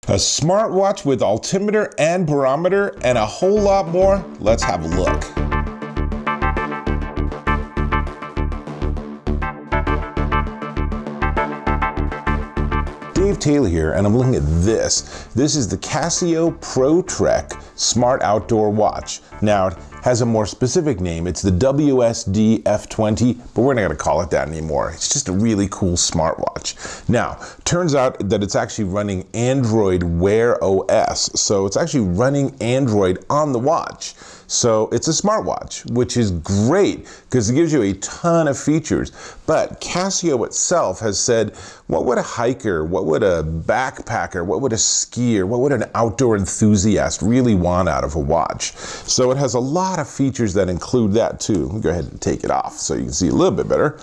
A smartwatch with altimeter and barometer and a whole lot more. Let's have a look. Dave Taylor here, and I'm looking at this. This is the Casio Pro Trek Smart Outdoor Watch. Now, it has a more specific name. It's the WSD-F20, but we're not going to call it that anymore. It's just a really cool smartwatch. Now, turns out that it's actually running Android Wear OS, so it's actually running Android on the watch. So it's a smartwatch, which is great because it gives you a ton of features. But Casio itself has said, what would a hiker, what would a backpacker, what would a skier, what would an outdoor enthusiast really want out of a watch? So it has a lot of features that include that too. Let me go ahead and take it off so you can see a little bit better.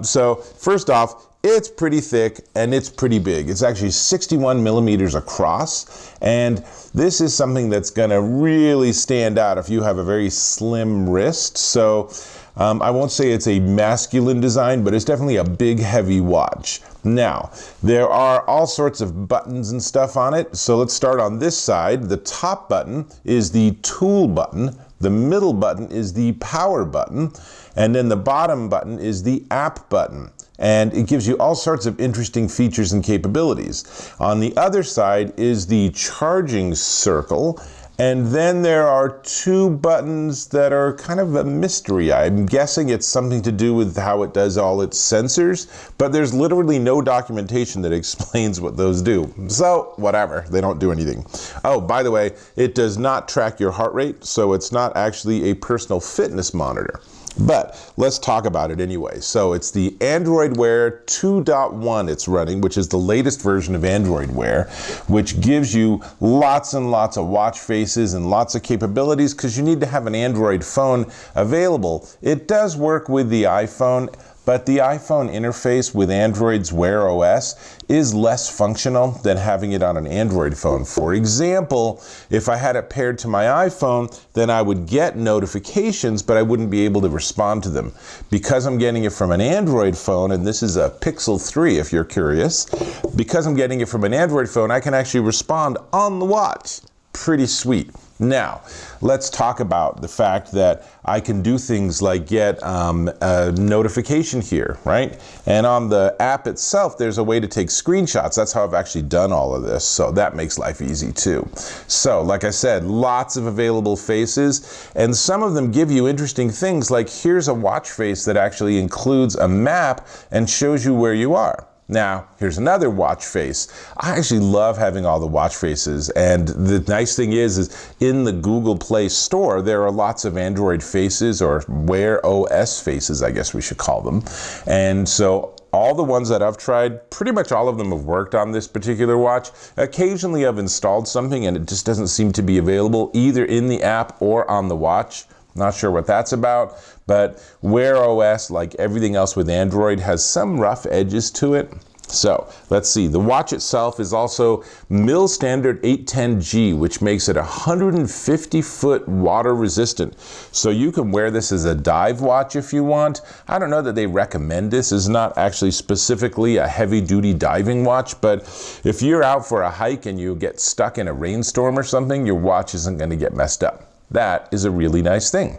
So first off, it's pretty thick and it's pretty big. It's actually 61 millimeters across, and this is something that's gonna really stand out if you have a very slim wrist. So I won't say it's a masculine design, but it's definitely a big, heavy watch. Now, there are all sorts of buttons and stuff on it. So let's start on this side. The top button is the tool button. The middle button is the power button. And then the bottom button is the app button. And it gives you all sorts of interesting features and capabilities. On the other side is the charging circle. And then there are two buttons that are kind of a mystery. I'm guessing it's something to do with how it does all its sensors, but there's literally no documentation that explains what those do. So whatever, they don't do anything. Oh, by the way, it does not track your heart rate, so it's not actually a personal fitness monitor. But let's talk about it anyway. So it's the Android Wear 2.1 it's running, which is the latest version of Android Wear, which gives you lots and lots of watch faces and lots of capabilities because you need to have an Android phone available. It does work with the iPhone, but the iPhone interface with Android's Wear OS is less functional than having it on an Android phone. For example, if I had it paired to my iPhone, then I would get notifications, but I wouldn't be able to respond to them. Because I'm getting it from an Android phone, and this is a Pixel 3 if you're curious, because I'm getting it from an Android phone, I can actually respond on the watch. Pretty sweet. Now, let's talk about the fact that I can do things like get a notification here, right? And on the app itself, there's a way to take screenshots. That's how I've actually done all of this. So that makes life easy too. So like I said, lots of available faces, and some of them give you interesting things like here's a watch face that actually includes a map and shows you where you are. Now, here's another watch face. I actually love having all the watch faces, and the nice thing is in the Google Play Store, there are lots of Android faces, or Wear OS faces, I guess we should call them. And so all the ones that I've tried, pretty much all of them have worked on this particular watch. Occasionally I've installed something and it just doesn't seem to be available either in the app or on the watch. Not sure what that's about, but Wear OS, like everything else with Android, has some rough edges to it. So let's see, the watch itself is also mil standard 810G, which makes it 150-foot water resistant. So you can wear this as a dive watch if you want. I don't know that they recommend this. It's not actually specifically a heavy-duty diving watch, but if you're out for a hike and you get stuck in a rainstorm or something, your watch isn't going to get messed up. That is a really nice thing.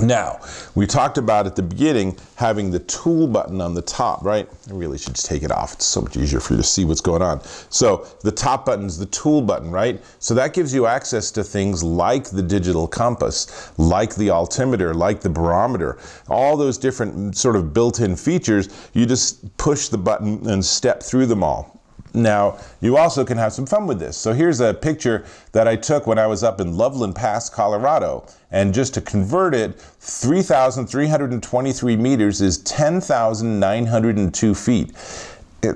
Now, we talked about at the beginning having the tool button on the top, right? I really should just take it off. It's so much easier for you to see what's going on. So the top button is the tool button, right? So that gives you access to things like the digital compass, like the altimeter, like the barometer, all those different sort of built-in features. You just push the button and step through them all. Now, you also can have some fun with this. So here's a picture that I took when I was up in Loveland Pass, Colorado. And just to convert it, 3,323 meters is 10,902 feet.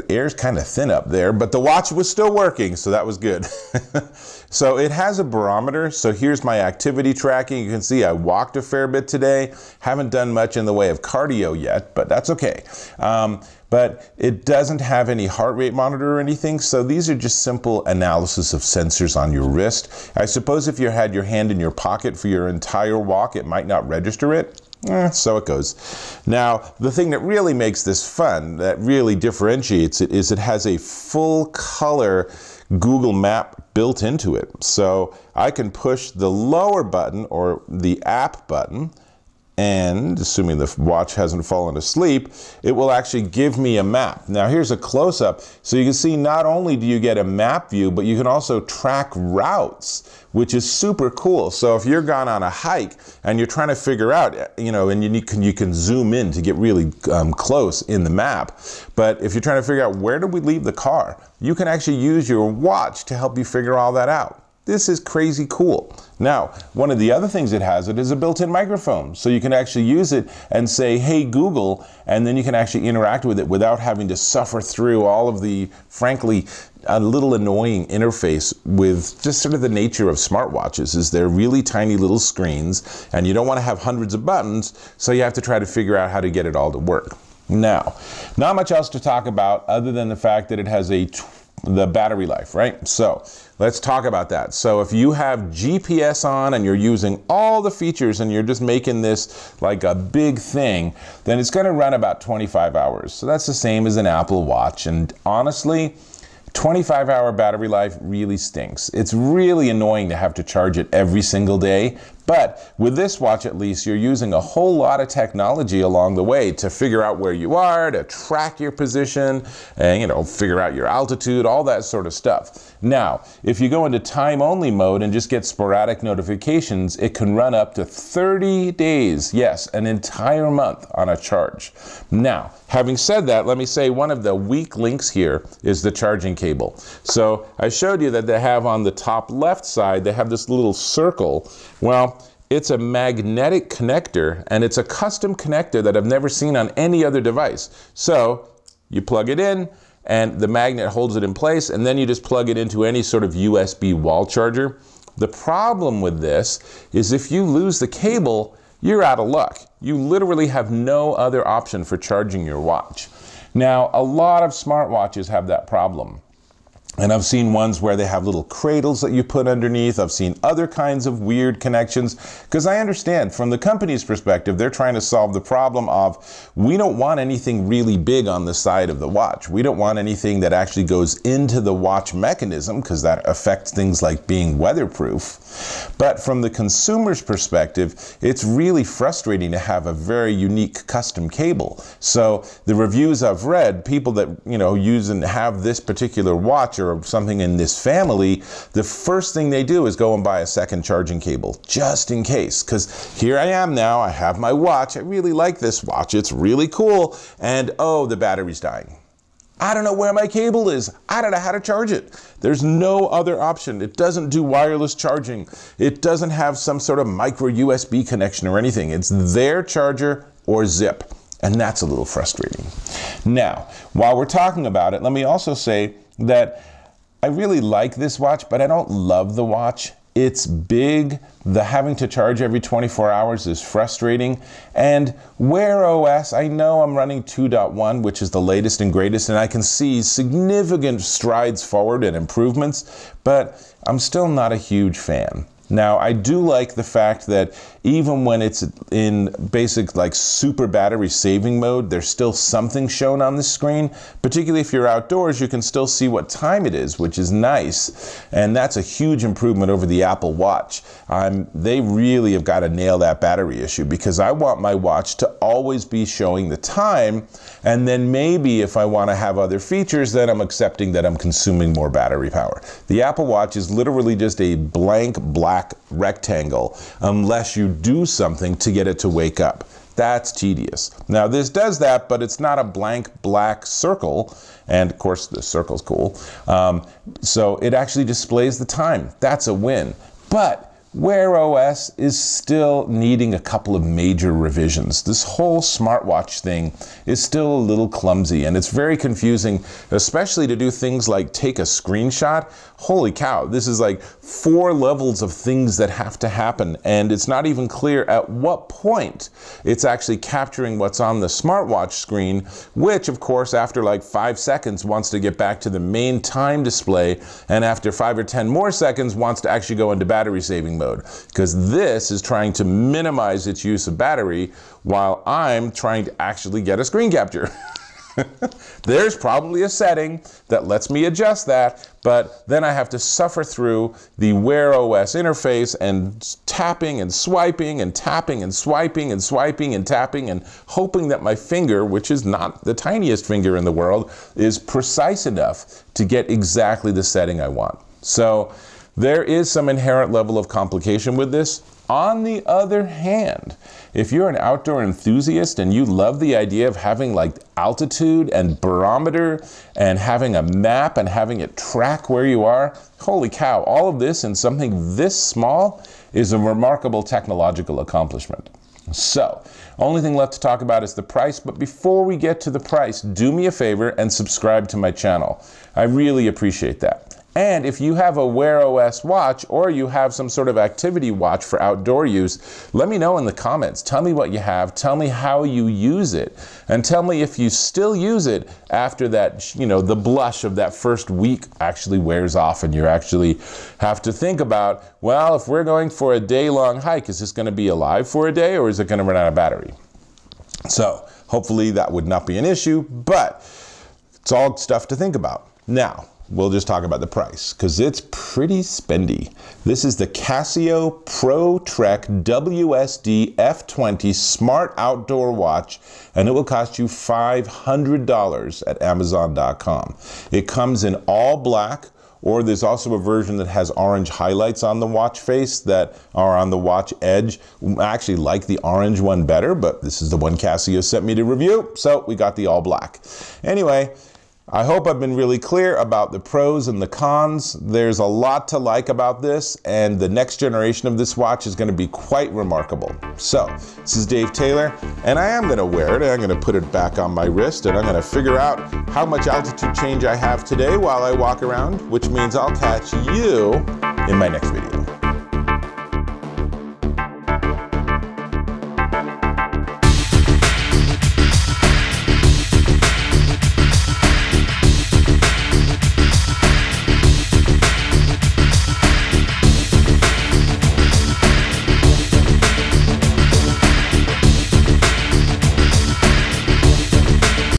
Air's kind of thin up there, but the watch was still working, so that was good. So it has a barometer. So here's my activity tracking. You can see I walked a fair bit today. Haven't done much in the way of cardio yet, but that's okay. But it doesn't have any heart rate monitor or anything, so these are just simple analysis of sensors on your wrist. I suppose if you had your hand in your pocket for your entire walk, it might not register it. So it goes. Now, the thing that really makes this fun, that really differentiates it, is it has a full color Google Map built into it. So I can push the lower button or the app button, and assuming the watch hasn't fallen asleep, it will actually give me a map. Now here's a close-up, so you can see not only do you get a map view, but you can also track routes, which is super cool. So if you're gone on a hike and you're trying to figure out, and you can zoom in to get really close in the map, but if you're trying to figure out where did we leave the car, you can actually use your watch to help you figure all that out. This is crazy cool. Now, one of the other things it has is a built-in microphone. So you can actually use it and say, hey, Google, and then you can actually interact with it without having to suffer through all of the, frankly, a little annoying interface with just sort of the nature of smartwatches is they're really tiny little screens, and you don't want to have hundreds of buttons, so you have to try to figure out how to get it all to work. Now, not much else to talk about other than the fact that it has the battery life, right? So let's talk about that. So if you have GPS on and you're using all the features and you're just making this like a big thing, then it's going to run about 25 hours. So that's the same as an Apple Watch. And honestly, 25-hour battery life really stinks. It's really annoying to have to charge it every single day. But with this watch, at least, you're using a whole lot of technology along the way to figure out where you are, to track your position, and figure out your altitude, all that sort of stuff. Now, if you go into time-only mode and just get sporadic notifications, it can run up to 30 days, yes, an entire month on a charge. Now, having said that, let me say one of the weak links here is the charging cable. So I showed you that they have on the top left side, they have this little circle. Well, it's a magnetic connector, and it's a custom connector that I've never seen on any other device. So you plug it in, and the magnet holds it in place, and then you just plug it into any sort of USB wall charger. The problem with this is if you lose the cable, you're out of luck. You literally have no other option for charging your watch. Now, a lot of smartwatches have that problem. And I've seen ones where they have little cradles that you put underneath. I've seen other kinds of weird connections, because I understand from the company's perspective, they're trying to solve the problem of, we don't want anything really big on the side of the watch. We don't want anything that actually goes into the watch mechanism, because that affects things like being weatherproof. But from the consumer's perspective, it's really frustrating to have a very unique custom cable. So the reviews I've read, people that use and have this particular watch or something in this family, the first thing they do is go and buy a second charging cable, just in case. Because here I am now, I have my watch, I really like this watch, it's really cool, and oh, the battery's dying. I don't know where my cable is. I don't know how to charge it. There's no other option. It doesn't do wireless charging. It doesn't have some sort of micro USB connection or anything. It's their charger or zip. And that's a little frustrating. Now, while we're talking about it, let me also say that I really like this watch, but I don't love the watch. It's big. The having to charge every 24 hours is frustrating. And Wear OS, I know I'm running 2.1, which is the latest and greatest, and I can see significant strides forward and improvements, but I'm still not a huge fan. Now, I do like the fact that even when it's in basic like super battery saving mode, there's still something shown on the screen. Particularly if you're outdoors, you can still see what time it is, which is nice. And that's a huge improvement over the Apple Watch. They really have got to nail that battery issue, because I want my watch to always be showing the time. And then maybe if I want to have other features, then I'm accepting that I'm consuming more battery power. The Apple Watch is literally just a blank black rectangle unless you do something to get it to wake up. That's tedious. Now this does that, but it's not a blank black circle, and of course the circle's cool. So it actually displays the time. That's a win. But Wear OS is still needing a couple of major revisions. This whole smartwatch thing is still a little clumsy, and it's very confusing, especially to do things like take a screenshot. Holy cow, this is like 4 levels of things that have to happen, and it's not even clear at what point it's actually capturing what's on the smartwatch screen, which of course after like 5 seconds wants to get back to the main time display, and after 5 or 10 more seconds wants to actually go into battery saving mode. Because this is trying to minimize its use of battery while I'm trying to actually get a screen capture. There's probably a setting that lets me adjust that, but then I have to suffer through the Wear OS interface and tapping and swiping and tapping and swiping and swiping and tapping and hoping that my finger, which is not the tiniest finger in the world, is precise enough to get exactly the setting I want. So there is some inherent level of complication with this. On the other hand, if you're an outdoor enthusiast and you love the idea of having like altitude and barometer and having a map and having it track where you are, holy cow, all of this in something this small is a remarkable technological accomplishment. So, only thing left to talk about is the price, but before we get to the price, do me a favor and subscribe to my channel. I really appreciate that. And if you have a Wear OS watch or you have some sort of activity watch for outdoor use, let me know in the comments. Tell me what you have, tell me how you use it, and tell me if you still use it after that, you know, the blush of that first week actually wears off and you actually have to think about, well, if we're going for a day-long hike, is this going to be alive for a day or is it going to run out of battery? So hopefully that would not be an issue, but it's all stuff to think about. Now, we'll just talk about the price because it's pretty spendy. This is the Casio ProTrek WSD-F20 Smart Outdoor Watch, and it will cost you $500 at Amazon.com. It comes in all black, or there's also a version that has orange highlights on the watch face that are on the watch edge. I actually like the orange one better, but this is the one Casio sent me to review, so we got the all black. Anyway, I hope I've been really clear about the pros and the cons. There's a lot to like about this, and the next generation of this watch is going to be quite remarkable. So, this is Dave Taylor, and I am going to wear it. I'm going to put it back on my wrist, and I'm going to figure out how much altitude change I have today while I walk around, which means I'll catch you in my next video.